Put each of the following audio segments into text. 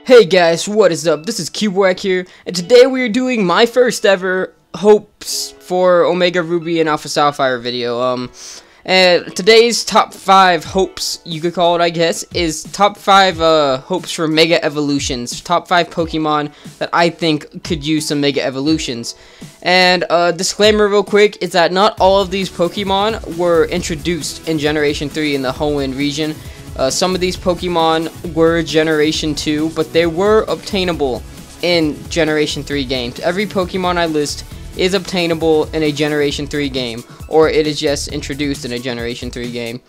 Hey guys, what is up? This is Cubewack here, and today we are doing my first ever hopes for Omega Ruby and Alpha Sapphire video. And today's top 5 hopes, you could call it, I guess, is top 5 hopes for Mega Evolutions. Top 5 Pokemon that I think could use some Mega Evolutions. And disclaimer real quick is that not all of these Pokemon were introduced in Generation 3 in the Hoenn region. Some of these Pokemon were Generation 2, but they were obtainable in Generation 3 games. Every Pokemon I list is obtainable in a Generation 3 game, or it is just introduced in a Generation 3 game.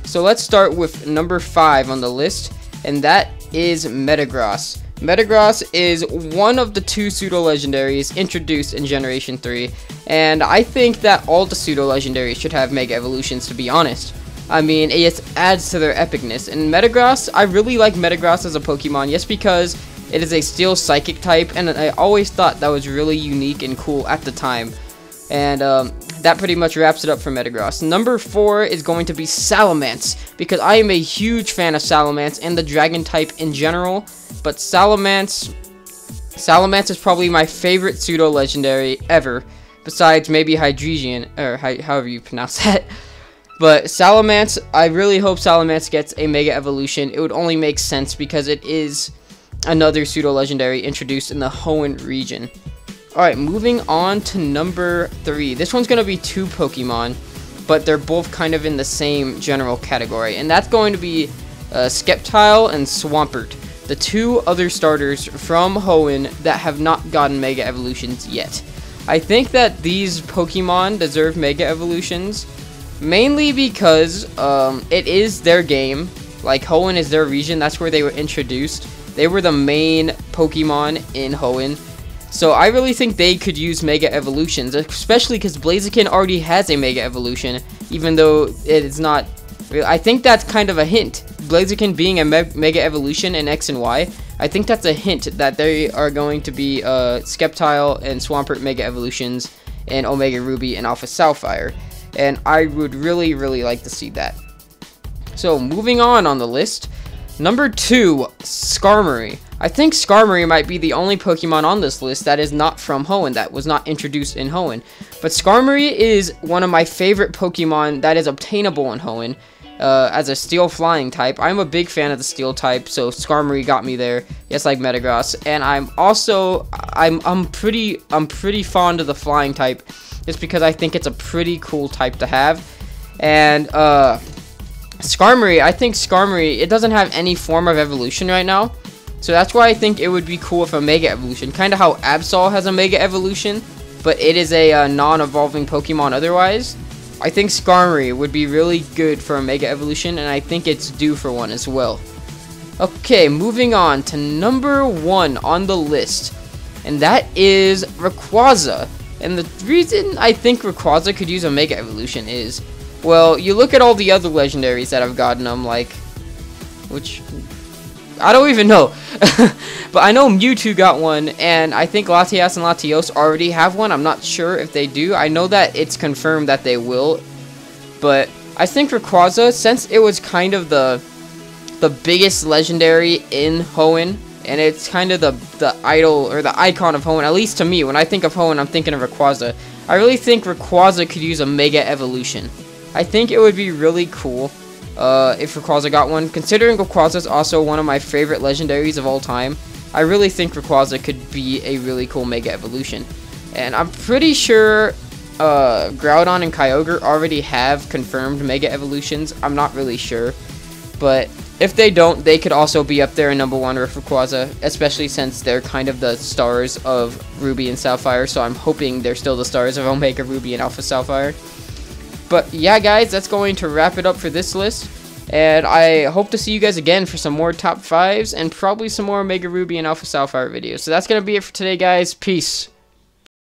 So let's start with number 5 on the list, and that is Metagross. Metagross is one of the 2 pseudo-legendaries introduced in Generation 3, and I think that all the pseudo-legendaries should have Mega Evolutions, to be honest. I mean, it just adds to their epicness. And Metagross, I really like Metagross as a Pokemon, just because it is a Steel Psychic type, and I always thought that was really unique and cool at the time. And that pretty much wraps it up for Metagross. Number 4 is going to be Salamence, because I am a huge fan of Salamence and the Dragon type in general. But Salamence is probably my favorite pseudo-legendary ever, besides maybe Hydreigon, or however you pronounce that. But Salamence, I really hope Salamence gets a Mega Evolution. It would only make sense because it is another pseudo-legendary introduced in the Hoenn region. Alright, moving on to number 3. This one's going to be 2 Pokemon, but they're both kind of in the same general category. And that's going to be Sceptile and Swampert, the 2 other starters from Hoenn that have not gotten Mega Evolutions yet. I think that these Pokemon deserve Mega Evolutions, mainly because it is their game. Like, Hoenn is their region. That's where they were introduced. They were the main Pokemon in Hoenn. So I really think they could use Mega Evolutions, especially because Blaziken already has a Mega Evolution, even though it is not. I think that's kind of a hint. Blaziken being a Mega Evolution in X and Y, I think that's a hint that they are going to be Sceptile and Swampert Mega Evolutions in Omega Ruby and Alpha Sapphire. And I would really like to see that. So moving on the list, number 2, Skarmory. I think Skarmory might be the only Pokemon on this list that is not from Hoenn, that was not introduced in Hoenn. But Skarmory is one of my favorite Pokemon that is obtainable in Hoenn as a Steel Flying type. I'm a big fan of the Steel type, so Skarmory got me there, just like Metagross. And I'm also I'm pretty fond of the Flying type, just because I think it's a pretty cool type to have. And Skarmory, I think Skarmory, it doesn't have any form of evolution right now, so that's why I think it would be cool if a Mega Evolution, kind of how Absol has a Mega Evolution, but it is a non-evolving Pokemon otherwise. I think Skarmory would be really good for a Mega Evolution, and I think it's due for one as well. Okay, moving on to number 1 on the list, and that is Rayquaza. And the reason I think Rayquaza could use a Mega Evolution is, well, you look at all the other legendaries that have gotten them, like, which, I don't even know. But I know Mewtwo got one, and I think Latias and Latios already have one. I'm not sure if they do. I know that it's confirmed that they will. But I think Rayquaza, since it was kind of the biggest legendary in Hoenn, and it's kind of the idol, or the icon of Hoenn, at least to me. When I think of Hoenn, I'm thinking of Rayquaza. I really think Rayquaza could use a Mega Evolution. I think it would be really cool if Rayquaza got one. Considering Rayquaza is also one of my favorite legendaries of all time, I really think Rayquaza could be a really cool Mega Evolution. And I'm pretty sure Groudon and Kyogre already have confirmed Mega Evolutions. I'm not really sure, but if they don't, they could also be up there in number 1 with Rayquaza, especially since they're kind of the stars of Ruby and Sapphire, so I'm hoping they're still the stars of Omega Ruby and Alpha Sapphire. But yeah, guys, that's going to wrap it up for this list, and I hope to see you guys again for some more top 5s and probably some more Omega Ruby and Alpha Sapphire videos. So that's going to be it for today, guys. Peace.